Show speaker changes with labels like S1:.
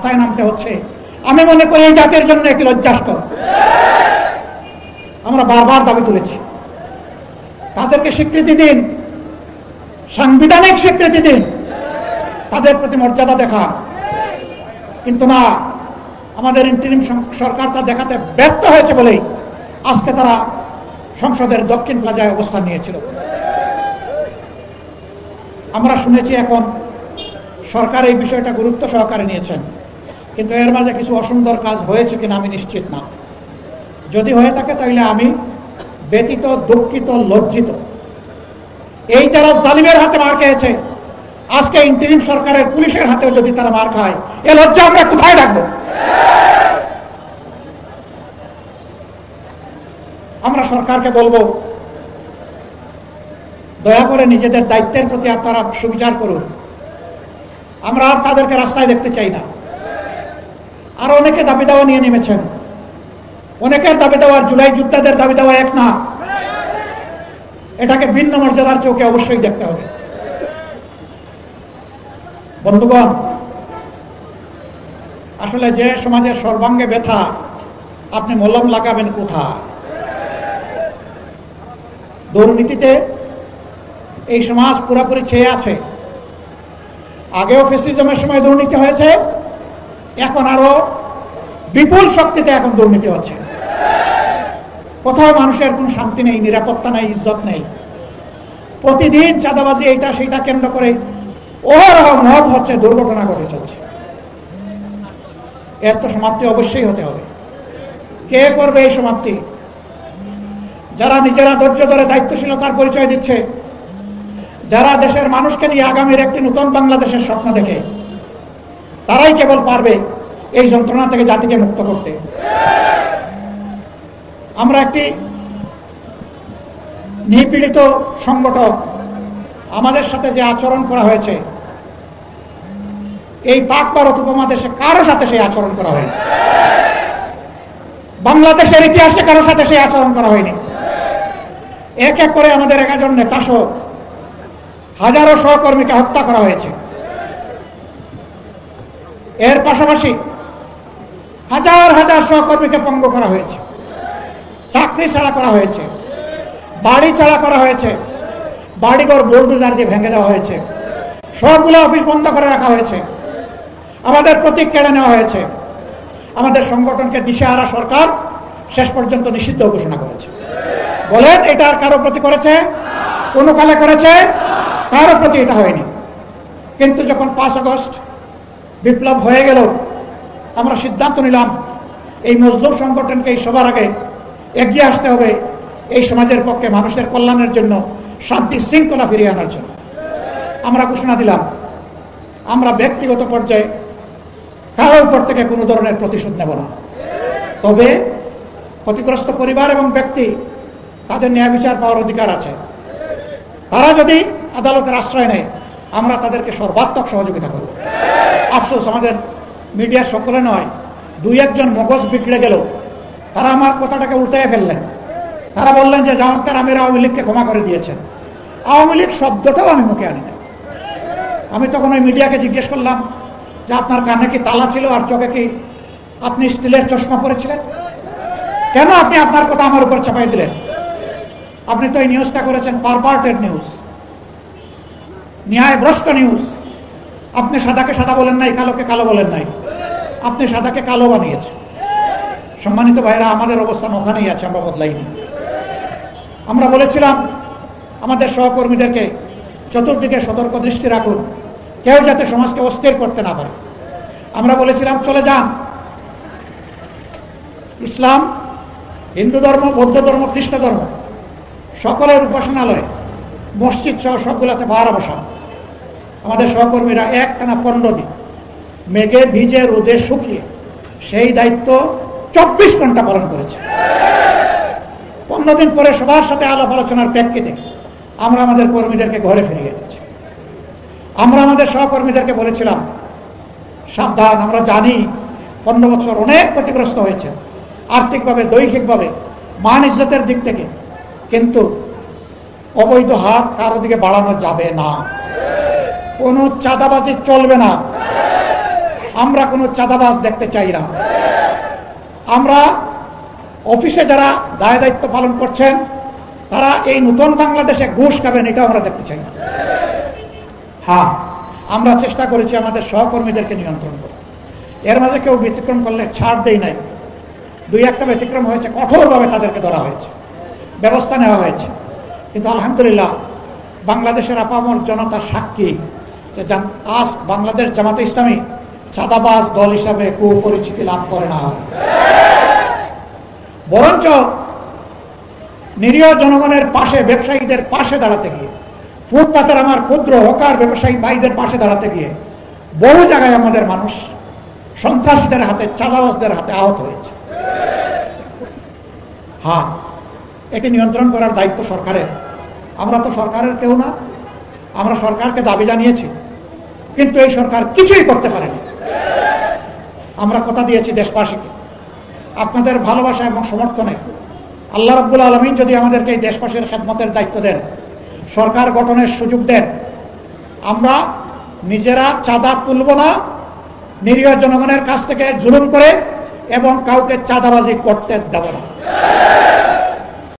S1: রাস্তায় নামতে হচ্ছে, আমি মনে করি এই জাতির জন্য একটি লজ্জাস্কর। আমরা বারবার দাবি তুলেছি, তাদেরকে স্বীকৃতি দিন, সাংবিধানিক স্বীকৃতি দিন, তাদের প্রতি মর্যাদা দেখা। কিন্তু না, আমাদের ইন্টারিম সরকার তা দেখাতে ব্যর্থ হয়েছে বলেই আজকে তারা সংসদের দক্ষিণ প্লাজায় অবস্থান নিয়েছিল। আমরা শুনেছি এখন সরকার এই বিষয়টা গুরুত্ব সহকারে নিয়েছেন, কিন্তু এর মাঝে কিছু অসুন্দর কাজ হয়েছে কিনা আমি নিশ্চিত না। যদি হয়ে থাকে তাহলে আমি ব্যথিত, দুঃখিত, লজ্জিত। এই যারা জালিমের হাতে মার খেয়েছে, আজকে ইন্টারিম সরকারের পুলিশের হাতেও যদি তারা মার খায়, এ লজ্জা আমরা কোথায় রাখবো? আমরা সরকারকে বলবো, দয়া করে নিজেদের দায়িত্বের প্রতি আপনারা সুবিচার করুন। আমরা আর তাদেরকে রাস্তায় দেখতে চাই না। আর অনেকে দাবি দাওয়া নিয়ে নেমেছেন, অনেকের দাবি দেওয়ার জুলাই যোদ্ধাদের দাবি দেওয়া এক না, এটাকে ভিন্ন মর্যাদার চোখে অবশ্যই দেখতে হবে। বন্ধুগণ, আসলে যে সমাজের সর্বাঙ্গে ব্যথা, আপনি মলম লাগাবেন কোথায়? দুর্নীতিতে এই সমাজ পুরোপুরি ছেয়ে আছে। আগেও ফ্যাসিজমের সময় দুর্নীতি হয়েছে, এখন আরো বিপুল শক্তিতে এখন দুর্নীতি হচ্ছে। কোথাও মানুষের কোনো শান্তি নেই, নিরাপত্তা নেই, ইজ্জত নেই। প্রতিদিন চাঁদাবাজি, এইটা সেইটা কেন্দ্র করে অহরহ মহৎ হচ্ছে, দুর্ঘটনা ঘটে চলছে। এর তো সমাপ্তি অবশ্যই হতে হবে। কে করবে এই সমাপ্তি? যারা নিজেরা ধৈর্য ধরে দায়িত্বশীলতার পরিচয় দিচ্ছে, যারা দেশের মানুষকে নিয়ে আগামীর একটি নতুন বাংলাদেশের স্বপ্ন দেখে, তারাই কেবল পারবে এই যন্ত্রণা থেকে জাতিকে মুক্ত করতে। আমরা একটি নিপীড়িত সংগঠন, আমাদের সাথে যে আচরণ করা হয়েছে, এই পাক ভারত উপমহাদেশে কারো সাথে সেই আচরণ করা হয়নি। বাংলাদেশের ইতিহাসে কারো সাথে সেই আচরণ করা হয়নি। এক এক করে আমাদের 11 জন নেতা সহ হাজারো সহকর্মীকে হত্যা করা হয়েছে। এর পাশাপাশি হাজার হাজার সহকর্মীকে পঙ্গু করা হয়েছে, চাকরি ছাড়া করা হয়েছে, বাড়ি ছাড়া করা হয়েছে, বাড়িঘর বুলডোজার দিয়ে ভেঙে দেওয়া হয়েছে, সবগুলো অফিস বন্ধ করে রাখা হয়েছে, আমাদের প্রতীক কেড়ে নেওয়া হয়েছে। আমাদের সংগঠনকে দিশেহারা সরকার শেষ পর্যন্ত নিষিদ্ধ ঘোষণা করেছে। বলেন, এটা আর কারো প্রতি করেছে? কোনো কালে করেছে? কারো প্রতি এটা হয়নি। কিন্তু যখন 5 আগস্ট বিপ্লব হয়ে গেল, আমরা সিদ্ধান্ত নিলাম এই মজলুম সংগঠনকে এই সবার আগে এগিয়ে আসতে হবে, এই সমাজের পক্ষে মানুষের কল্যাণের জন্য, শান্তি শৃঙ্খলা ফিরিয়ে আনার জন্য। আমরা ঘোষণা দিলাম, আমরা ব্যক্তিগত পর্যায়ে কারো উপর থেকে কোনো ধরনের প্রতিশোধ নেব না। তবে ক্ষতিগ্রস্ত পরিবার এবং ব্যক্তি, তাদের ন্যায় বিচার পাওয়ার অধিকার আছে। তারা যদি আদালতের আশ্রয় নেয়, আমরা তাদেরকে সর্বাত্মক সহযোগিতা করব। আফসোস, আমাদের মিডিয়ার সকলে নয়, 2-1 জন মগজ বিগড়ে গেল, তারা আমার কথাটাকে উল্টায় ফেললেন। তারা বললেন যে জামাতের আমির আওয়ামী লীগকে ক্ষমা করে দিয়েছেন। আওয়ামী লীগ শব্দটাও আমি মুখে আনি না। আমি তখন ওই মিডিয়াকে জিজ্ঞেস করলাম যে আপনার কানে কি তালা ছিল আর চোখে কি আপনি স্টিলের চশমা পরেছিলেন? কেন আপনি আপনার কথা আমার উপর চাপাই দিলেন? আপনি তো এই নিউজটা করেছেন পারভার্টেড নিউজ, ন্যায়ভ্রষ্ট নিউজ। আপনি সাদাকে সাদা বলেন নাই, কালোকে কালো বলেন নাই, আপনি সাদাকে কালো বানিয়েছেন। সম্মানিত ভাইরা, আমাদের অবস্থান ওখানেই আছে, আমরা বদলাইনি। আমরা বলেছিলাম আমাদের সহকর্মীদেরকে চতুর্দিকে সতর্ক দৃষ্টি রাখুন, কেউ যাতে সমাজকে অস্থির করতে না পারে। আমরা বলেছিলাম চলে যান, ইসলাম, হিন্দু ধর্ম, বৌদ্ধ ধর্ম, খ্রিস্ট ধর্ম সকলের উপাসনালয়, মসজিদ সহ সবগুলোতে পাহারা বসান। আমাদের সহকর্মীরা একটানা 15 দিন মেঘে ভিজে রোদে শুকিয়ে সেই দায়িত্ব 24 ঘন্টা পালন করেছে। 15 দিন পরে সবার সাথে আলাপ আলোচনার প্রেক্ষিতে আমরা আমাদের কর্মীদেরকে ঘরে ফিরিয়ে দিচ্ছি। আমরা আমাদের সহকর্মীদেরকে বলেছিলাম, সাবধান, আমরা জানি 15 বছর অনেক ক্ষতিগ্রস্ত হয়েছে, আর্থিকভাবে, দৈহিকভাবে, মান ইজ্জতের দিক থেকে, কিন্তু অবৈধ হাত কারো দিকে বাড়ানো যাবে না, কোনো চাঁদাবাজি চলবে না। আমরা কোনো চাঁদাবাজ দেখতে চাই না। আমরা অফিসে যারা দায় দায়িত্ব পালন করছেন তারা এই নতুন বাংলাদেশে ঘুষ খাবেন, এটাও আমরা দেখতে চাই না। হ্যাঁ, আমরা চেষ্টা করেছি আমাদের সহকর্মীদেরকে নিয়ন্ত্রণ করতে। এর মাঝে কেউ ব্যতিক্রম করলে ছাড় দেই নাই, দুই একটা ব্যতিক্রম হয়েছে, কঠোরভাবে তাদেরকে ধরা হয়েছে, ব্যবস্থা নেওয়া হয়েছে। কিন্তু আলহামদুলিল্লাহ বাংলাদেশের আপামর জনতার সাক্ষী যে আজ বাংলাদেশ জামাতে ইসলামী চাঁদাবাজ দল হিসাবে কুপরিচিতি লাভ করে না, বরঞ্চ নিরীহ জনগণের পাশে, ব্যবসায়ীদের পাশে দাঁড়াতে গিয়ে, ফুটপাতের আমার ক্ষুদ্র হকার ব্যবসায়ী ভাইদের পাশে দাঁড়াতে গিয়ে বহু জায়গায় আমাদের মানুষ সন্ত্রাসীদের হাতে, চাঁদাবাজদের হাতে আহত হয়েছে। হ্যাঁ, এটি নিয়ন্ত্রণ করার দায়িত্ব সরকারের। আমরা তো সরকারের কেউ না, আমরা সরকারকে দাবি জানিয়েছি, কিন্তু এই সরকার কিছুই করতে পারেনি। আমরা কথা দিয়েছি দেশবাসীকে, আপনাদের ভালোবাসা এবং সমর্থনে আল্লাহ রাব্বুল আলামিন যদি আমাদেরকে এই দেশবাসীর খেদমতের দায়িত্ব দেন, সরকার গঠনের সুযোগ দেন, আমরা নিজেরা চাঁদা তুলব না, নিরীহ জনগণের কাছ থেকে জুলুম করে এবং কাউকে চাঁদাবাজি করতে দেব না।